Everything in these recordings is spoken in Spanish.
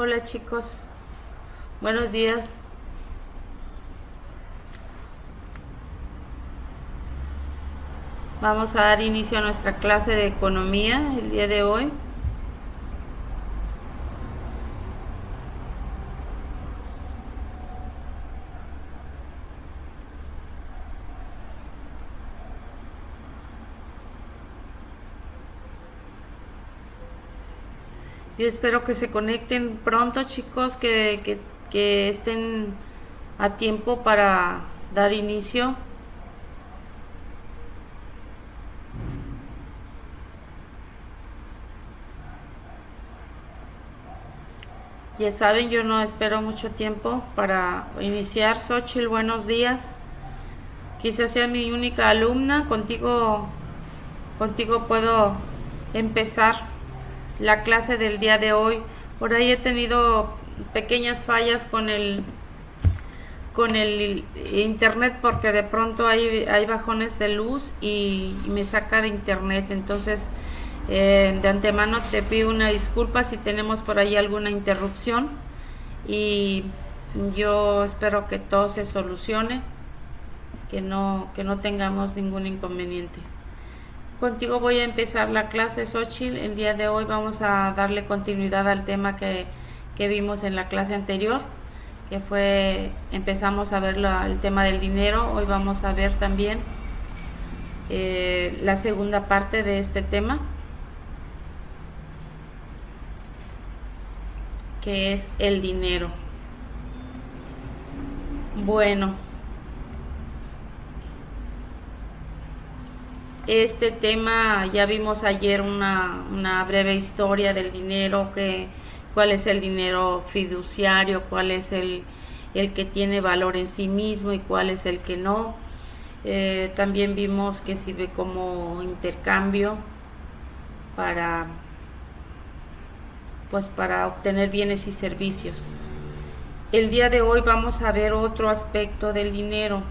Hola chicos, buenos días. Vamos a dar inicio a nuestra clase de economía el día de hoy. Yo espero que se conecten pronto chicos, que estén a tiempo para dar inicio. Ya saben, yo no espero mucho tiempo para iniciar. Xochitl, buenos días. Quizás sea mi única alumna, contigo puedo empezar la clase del día de hoy. Por ahí he tenido pequeñas fallas con el internet porque de pronto hay bajones de luz y me saca de internet. Entonces, de antemano te pido una disculpa si tenemos por ahí alguna interrupción y yo espero que todo se solucione, que no tengamos ningún inconveniente. Contigo voy a empezar la clase, Xochitl. El día de hoy vamos a darle continuidad al tema que vimos en la clase anterior, que fue, empezamos a ver el tema del dinero. Hoy vamos a ver también la segunda parte de este tema, que es el dinero. Bueno, este tema ya vimos ayer una breve historia del dinero, cuál es el dinero fiduciario, cuál es el que tiene valor en sí mismo y cuál es el que no. También vimos que sirve como intercambio para, pues, para obtener bienes y servicios. El día de hoy vamos a ver otro aspecto del dinero,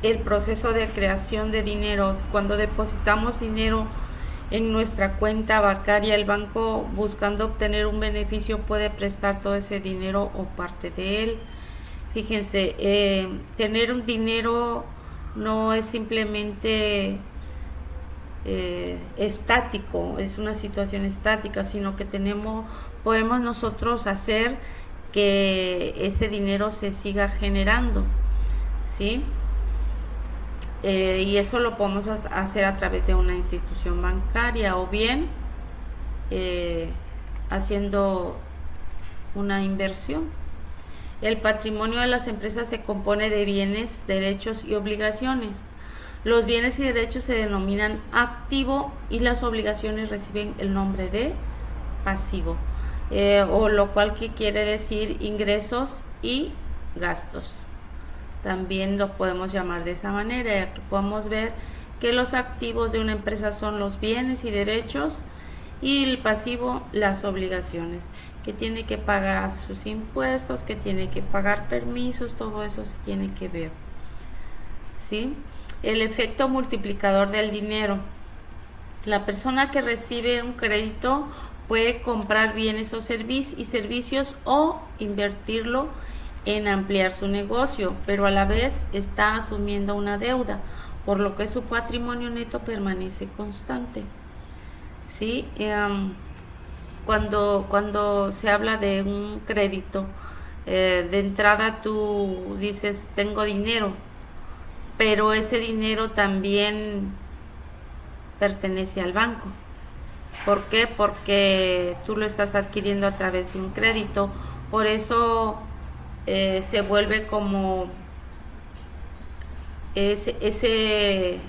el proceso de creación de dinero. Cuando depositamos dinero en nuestra cuenta bancaria, el banco, buscando obtener un beneficio, puede prestar todo ese dinero o parte de él. Fíjense, tener un dinero no es simplemente estático, es una situación estática, sino que podemos nosotros hacer que ese dinero se siga generando, ¿sí? Y eso lo podemos hacer a través de una institución bancaria o bien eh, haciendo una inversión. El patrimonio de las empresas se compone de bienes, derechos y obligaciones. Los bienes y derechos se denominan activo y las obligaciones reciben el nombre de pasivo, o lo cual que quiere decir ingresos y gastos. También lo podemos llamar de esa manera. Aquí podemos ver que los activos de una empresa son los bienes y derechos y el pasivo las obligaciones, que tiene que pagar sus impuestos, que tiene que pagar permisos, todo eso se tiene que ver, ¿sí? El efecto multiplicador del dinero. La persona que recibe un crédito puede comprar bienes o servicios o invertirlo en ampliar su negocio, pero a la vez está asumiendo una deuda, por lo que su patrimonio neto permanece constante. ¿Sí? Cuando se habla de un crédito, de entrada tú dices, tengo dinero, pero ese dinero también pertenece al banco. ¿Por qué? Porque tú lo estás adquiriendo a través de un crédito. Por eso se vuelve como ese, ese,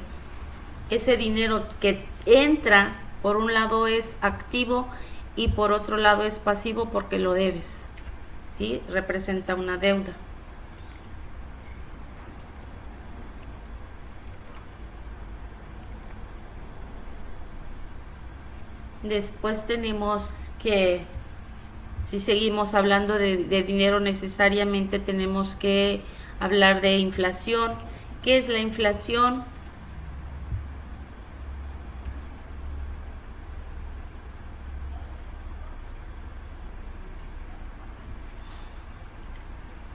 ese dinero que entra, por un lado es activo y por otro lado es pasivo porque lo debes, ¿sí? Representa una deuda. Después tenemos que, si seguimos hablando de dinero, necesariamente tenemos que hablar de inflación. ¿Qué es la inflación?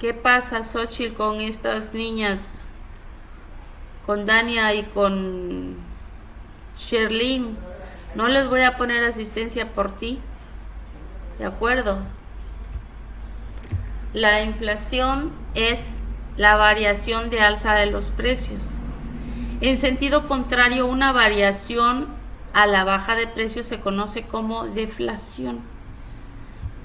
¿Qué pasa, Xochitl, con estas niñas? Con Dania y con Sherlyn. No les voy a poner asistencia por ti. ¿De acuerdo? La inflación es la variación de alza de los precios. En sentido contrario, una variación a la baja de precios se conoce como deflación.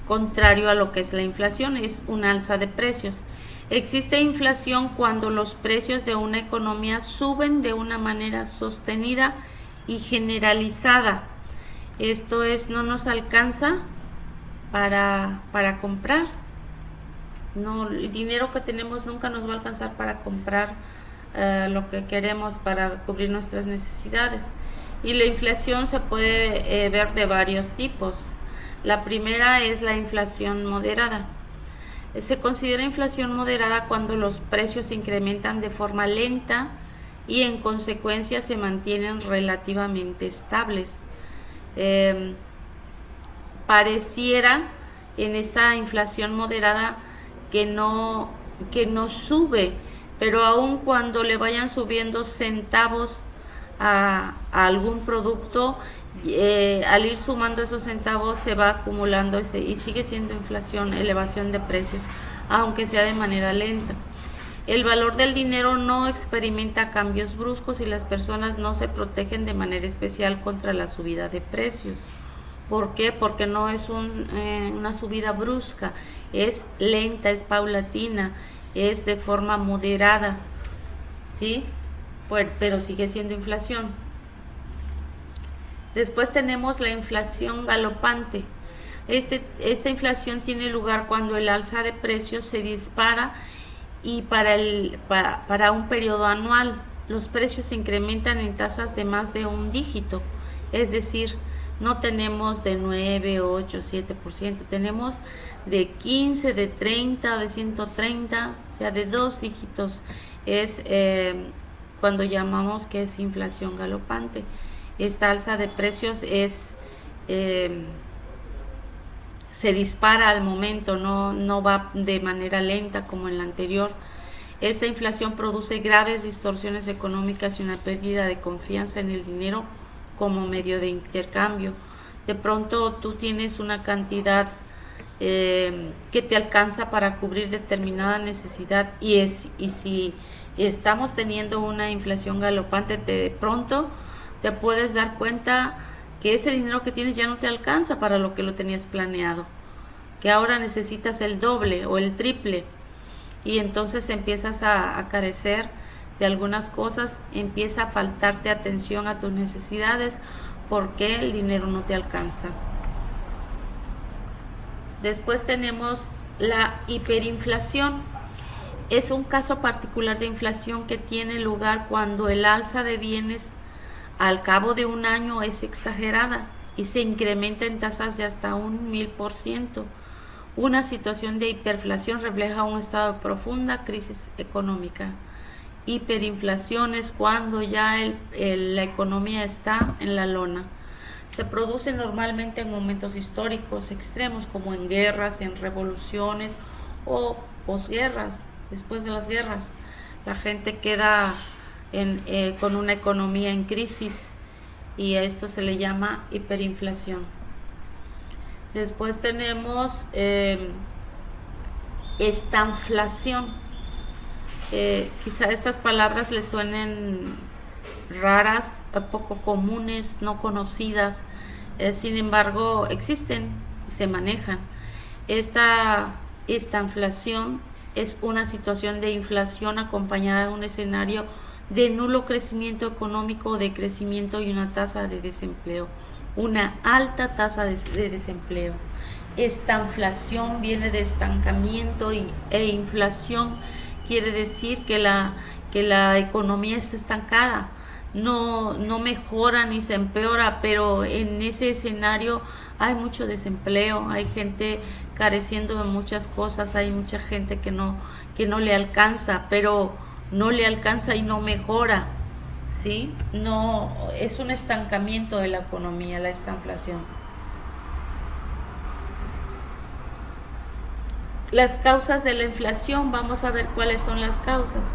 Contrario a lo que es la inflación, es una alza de precios. Existe inflación cuando los precios de una economía suben de una manera sostenida y generalizada. Esto es, no nos alcanza para comprar. No, el dinero que tenemos nunca nos va a alcanzar para comprar lo que queremos, para cubrir nuestras necesidades. Y la inflación se puede ver de varios tipos. La primera es la inflación moderada. Se considera inflación moderada cuando los precios se incrementan de forma lenta y en consecuencia se mantienen relativamente estables. Pareciera en esta inflación moderada que no sube, pero aun cuando le vayan subiendo centavos a algún producto, al ir sumando esos centavos se va acumulando y sigue siendo inflación, elevación de precios, aunque sea de manera lenta. El valor del dinero no experimenta cambios bruscos y las personas no se protegen de manera especial contra la subida de precios. ¿Por qué? Porque no es una subida brusca, es lenta, es paulatina, es de forma moderada, ¿sí? Pero sigue siendo inflación. Después tenemos la inflación galopante. Esta inflación tiene lugar cuando el alza de precios se dispara y para un periodo anual los precios se incrementan en tasas de más de un dígito, es decir, no tenemos de 9, 8, 7%, tenemos de 15, de 30, de 130, o sea, de 2 dígitos es cuando llamamos que es inflación galopante. Esta alza de precios se dispara al momento, no va de manera lenta como en la anterior. Esta inflación produce graves distorsiones económicas y una pérdida de confianza en el dinero como medio de intercambio. De pronto tú tienes una cantidad que te alcanza para cubrir determinada necesidad y si estamos teniendo una inflación galopante, de pronto te puedes dar cuenta que ese dinero que tienes ya no te alcanza para lo que lo tenías planeado, que ahora necesitas el doble o el triple y entonces empiezas a carecer de algunas cosas, empieza a faltarte atención a tus necesidades porque el dinero no te alcanza. Después tenemos la hiperinflación. Es un caso particular de inflación que tiene lugar cuando el alza de bienes al cabo de un año es exagerada y se incrementa en tasas de hasta 1000%. Una situación de hiperinflación refleja un estado de profunda crisis económica. Hiperinflación es cuando ya la economía está en la lona. Se produce normalmente en momentos históricos extremos como en guerras, en revoluciones o posguerras. Después de las guerras, la gente queda con una economía en crisis y a esto se le llama hiperinflación. Después tenemos estanflación. Quizá estas palabras les suenen raras, poco comunes, no conocidas, sin embargo existen y se manejan. Esta estanflación es una situación de inflación acompañada de un escenario de nulo crecimiento económico o de crecimiento y una tasa de desempleo, una alta tasa de desempleo. Estanflación viene de estancamiento e inflación quiere decir que la economía está estancada, no mejora ni se empeora, pero en ese escenario hay mucho desempleo, hay gente careciendo de muchas cosas, hay mucha gente que no le alcanza, pero no le alcanza y no mejora, ¿sí? No, es un estancamiento de la economía, la estanflación. Las causas de la inflación, vamos a ver cuáles son las causas.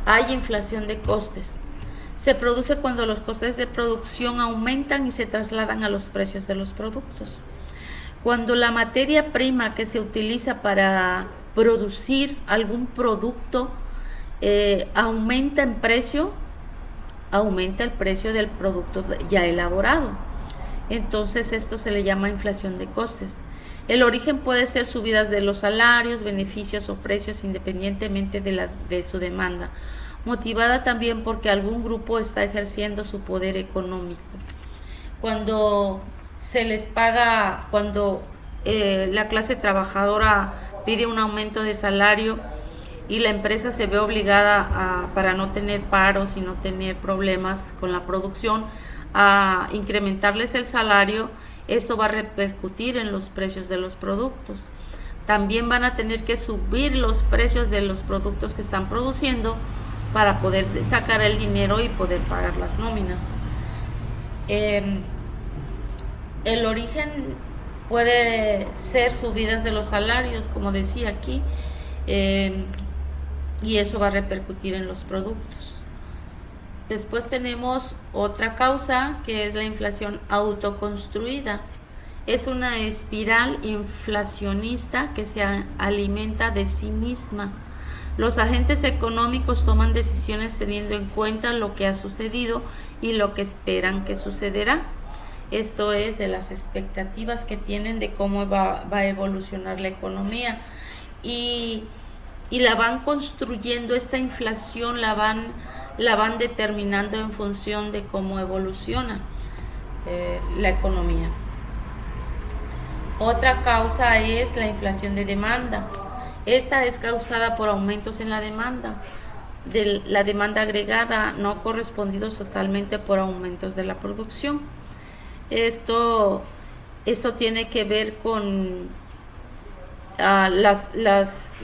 Hay inflación de costes. Se produce cuando los costes de producción aumentan y se trasladan a los precios de los productos. Cuando la materia prima que se utiliza para producir algún producto aumenta en precio, aumenta el precio del producto ya elaborado. Entonces esto se le llama inflación de costes. El origen puede ser subidas de los salarios, beneficios o precios independientemente de su demanda, motivada también porque algún grupo está ejerciendo su poder económico. Cuando se les paga, cuando la clase trabajadora pide un aumento de salario y la empresa se ve obligada para no tener paros y no tener problemas con la producción, a incrementarles el salario, esto va a repercutir en los precios de los productos. También van a tener que subir los precios de los productos que están produciendo para poder sacar el dinero y poder pagar las nóminas. El origen puede ser subidas de los salarios, como decía aquí, y eso va a repercutir en los productos. Después tenemos otra causa que es la inflación autoconstruida. Es una espiral inflacionista que se alimenta de sí misma. Los agentes económicos toman decisiones teniendo en cuenta lo que ha sucedido y lo que esperan que sucederá. Esto es de las expectativas que tienen de cómo va a evolucionar la economía. Y la van construyendo, esta inflación la van determinando en función de cómo evoluciona la economía. Otra causa es la inflación de demanda. Esta es causada por aumentos en la demanda, de la demanda agregada no correspondidos totalmente por aumentos de la producción. Esto tiene que ver con las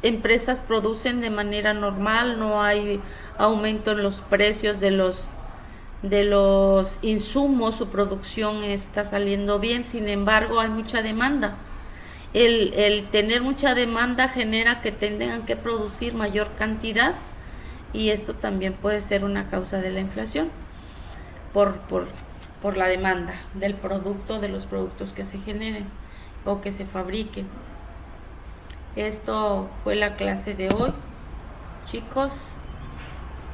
empresas producen de manera normal, no hay aumento en los precios de los insumos, su producción está saliendo bien, sin embargo hay mucha demanda. El tener mucha demanda genera que tengan que producir mayor cantidad y esto también puede ser una causa de la inflación por la demanda del producto, de los productos que se generen o que se fabriquen. Esto fue la clase de hoy, chicos.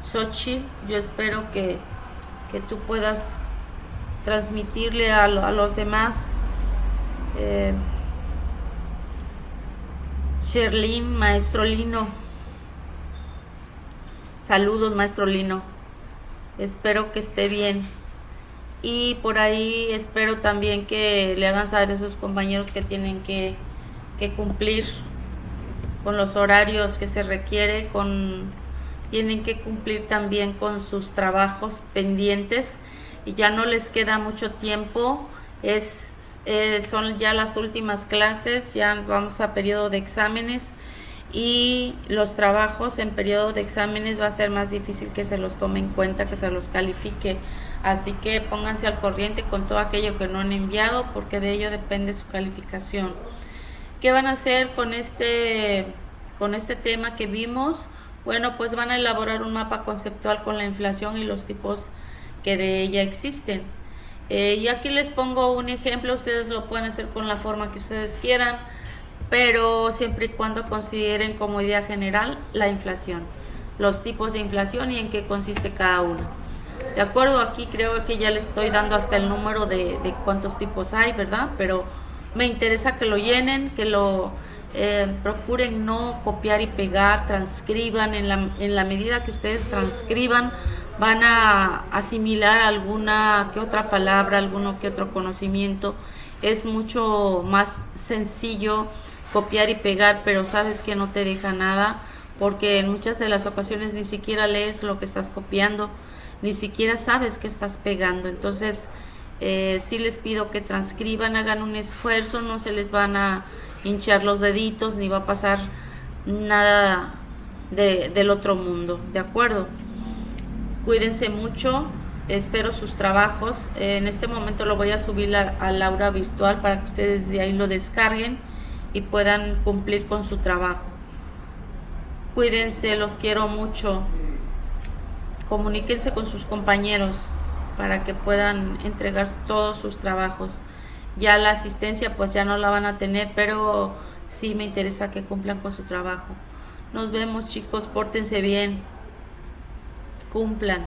Xochitl, yo espero que tú puedas transmitirle a los demás. Sherlyn, maestro Lino, saludos maestro Lino, espero que esté bien. Y por ahí espero también que le hagan saber a sus compañeros que tienen que cumplir con los horarios que se requiere, tienen que cumplir también con sus trabajos pendientes y ya no les queda mucho tiempo, son ya las últimas clases, ya vamos a periodo de exámenes y los trabajos en periodo de exámenes va a ser más difícil que se los tome en cuenta, que se los califique, así que pónganse al corriente con todo aquello que no han enviado porque de ello depende su calificación. ¿Qué van a hacer con este tema que vimos? Bueno, pues van a elaborar un mapa conceptual con la inflación y los tipos que de ella existen. Y aquí les pongo un ejemplo, ustedes lo pueden hacer con la forma que ustedes quieran, pero siempre y cuando consideren como idea general la inflación, los tipos de inflación y en qué consiste cada uno. De acuerdo, aquí creo que ya les estoy dando hasta el número de cuántos tipos hay, ¿verdad? Pero me interesa que lo llenen, que lo procuren no copiar y pegar, transcriban, en la medida que ustedes transcriban van a asimilar alguna que otra palabra, alguno que otro conocimiento. Es mucho más sencillo copiar y pegar, pero sabes que no te deja nada, porque en muchas de las ocasiones ni siquiera lees lo que estás copiando, ni siquiera sabes que estás pegando. Entonces sí les pido que transcriban, hagan un esfuerzo, no se les van a hinchar los deditos ni va a pasar nada del otro mundo, ¿de acuerdo? Cuídense mucho, espero sus trabajos. En este momento lo voy a subir al aula virtual para que ustedes de ahí lo descarguen y puedan cumplir con su trabajo. Cuídense, los quiero mucho. Comuníquense con sus compañeros para que puedan entregar todos sus trabajos. Ya la asistencia pues ya no la van a tener, pero sí me interesa que cumplan con su trabajo. Nos vemos, chicos, pórtense bien, cumplan.